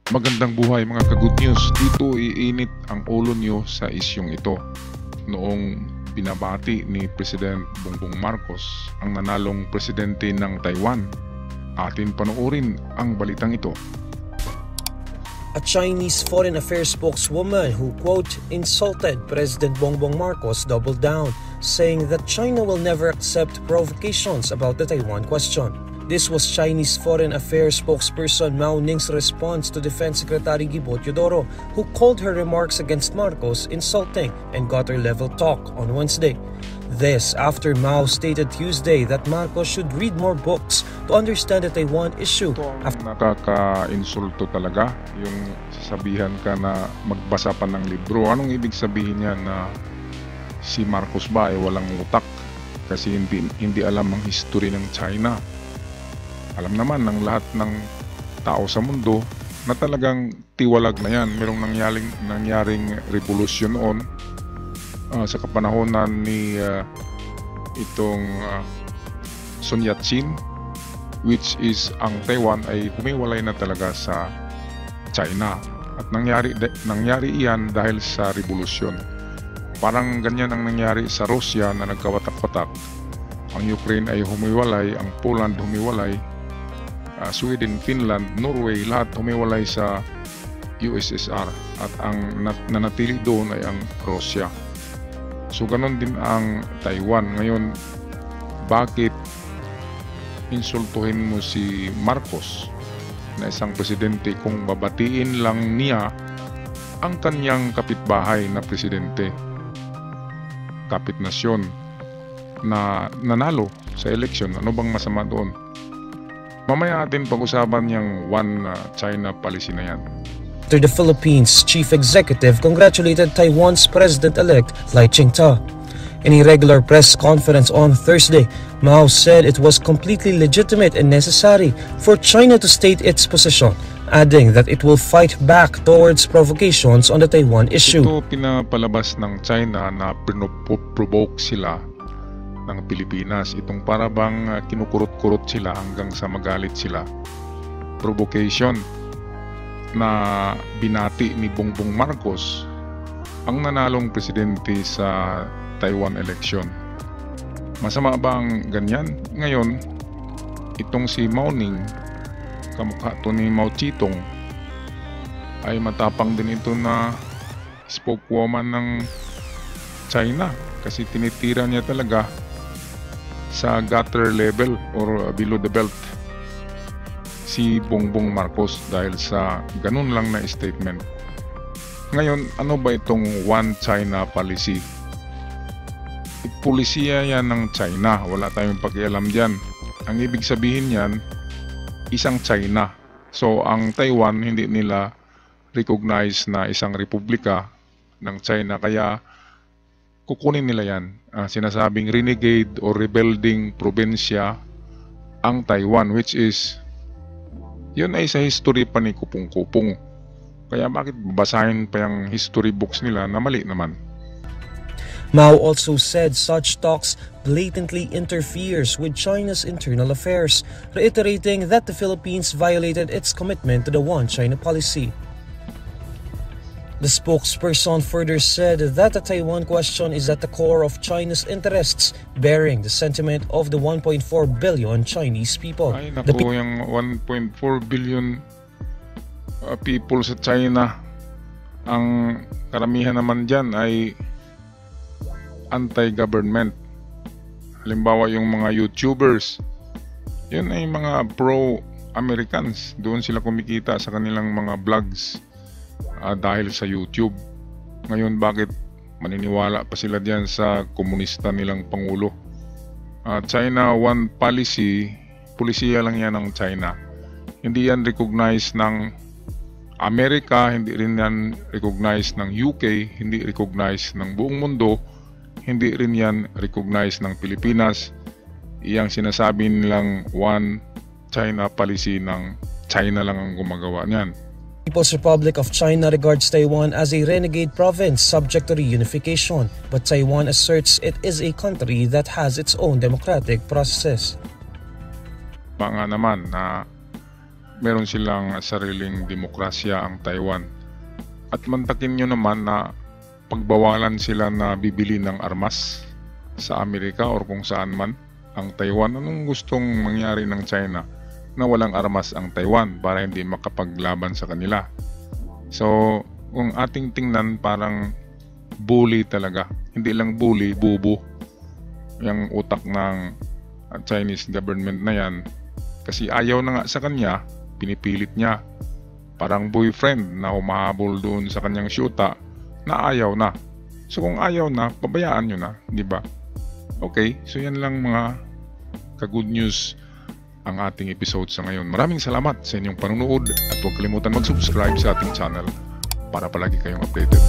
Magandang buhay mga ka-good news. Dito iinit ang ulo nyo sa isyong ito. Noong binabati ni President Bongbong Marcos ang nanalong presidente ng Taiwan. Atin panoorin ang balitang ito. A Chinese Foreign Affairs spokeswoman who, quote, insulted President Bongbong Marcos doubled down, saying that China will never accept provocations about the Taiwan question. This was Chinese Foreign Affairs spokesperson Mao Ning's response to Defense Secretary Guibo Teodoro, who called her remarks against Marcos insulting and gutter-level talk on Wednesday. This after Mao stated Tuesday that Marcos should read more books to understand the Taiwan issue. Nakaka-insulto talaga yung sasabihan ka na magbasa pa ng libro. Anong ibig sabihin niya na si Marcos ba ay walang utak kasi hindi alam ang history ng China? Alam naman ng lahat ng tao sa mundo na talagang tiwalag na yan. Merong nangyaring revolusyon noon sa kapanahonan ni itong Sun Yat-sen, which is ang Taiwan ay humiwalay na talaga sa China. At nangyari iyan dahil sa revolusyon. Parang ganyan ang nangyari sa Russia na nagkawatak-watak. Ang Ukraine ay humiwalay, ang Poland humiwalay, Sweden, Finland, Norway, lahat humiwalay sa USSR at ang nanatili doon ay ang Russia. So ganon din ang Taiwan. Ngayon, bakit insultuhin mo si Marcos na isang presidente kung babatiin lang niya ang kanyang kapitbahay na presidente, kapitnasyon na nanalo sa eleksyon? Ano bang masama doon? Mamaya atin pag-usapan yung One China policy na yan. After the Philippines chief executive congratulated Taiwan's president-elect Lai Ching-te. In a regular press conference on Thursday, Mao said it was completely legitimate and necessary for China to state its position, adding that it will fight back towards provocations on the Taiwan issue. Ito pinapalabas ng China na provoke sila ng Pilipinas. Itong para bang kinukurot-kurot sila hanggang sa magalit sila. Provocation na binati ni Bongbong Marcos ang nanalong presidente sa Taiwan election. Masama ba ang ganyan? Ngayon, itong si Mao Ning, kamukha to ni Mao Zedong, ay matapang din ito na spokeswoman ng China kasi tinitira niya talaga sa gutter level or below the belt si Bongbong Marcos dahil sa ganun lang na statement. Ngayon, ano ba itong One China policy? Polisiya yan ng China, wala tayong pakialam dyan. Ang ibig sabihin yan, isang China. So ang Taiwan hindi nila recognize na isang republika ng China, kaya kukunin nila yan. Sinasabing renegade or rebuilding probinsya ang Taiwan, which is yun ay sa history pa ni Kupong-Kupong. Kaya bakit basahin pa yung history books nila na mali naman? Mao also said such talks blatantly interferes with China's internal affairs, reiterating that the Philippines violated its commitment to the One China policy. The spokesperson further said that the Taiwan question is at the core of China's interests, bearing the sentiment of the 1.4 billion Chinese people. Ay naku, yung 1.4 billion people sa China, ang karamihan naman dyan ay anti-government. Halimbawa yung mga YouTubers, yun ay mga pro-Americans. Doon sila kumikita sa kanilang mga vlogs. Dahil sa YouTube. Ngayon, bakit maniniwala pa sila diyan sa komunista nilang pangulo? China One policy, pulisiya lang yan ng China. Hindi yan recognized ng Amerika, hindi rin yan recognized ng UK, hindi recognized ng buong mundo, hindi rin yan recognized ng Pilipinas. Iyang sinasabi nilang One China policy ng China lang ang gumagawa niyan. People's Republic of China regards Taiwan as a renegade province subject to reunification, but Taiwan asserts it is a country that has its own democratic processes. Mga naman na meron silang sariling demokrasya ang Taiwan. At mantakin nyo naman na pagbawalan sila na bibili ng armas sa Amerika or kung saan man ang Taiwan. Anong gustong mangyari ng China na walang armas ang Taiwan para hindi makapaglaban sa kanila? So, kung ating tingnan, parang bully talaga. Hindi lang bully, bubo. Yung utak ng Chinese government na yan. Kasi ayaw na nga sa kanya, pinipilit niya. Parang boyfriend na humahabol doon sa kanyang syuta na ayaw na. So kung ayaw na, pabayaan nyo na, di ba? Okay, so yan lang mga ka-good news ang ating episode sa ngayon. Maraming salamat sa inyong panunood at huwag kalimutan mag-subscribe sa ating channel para palagi kayong updated.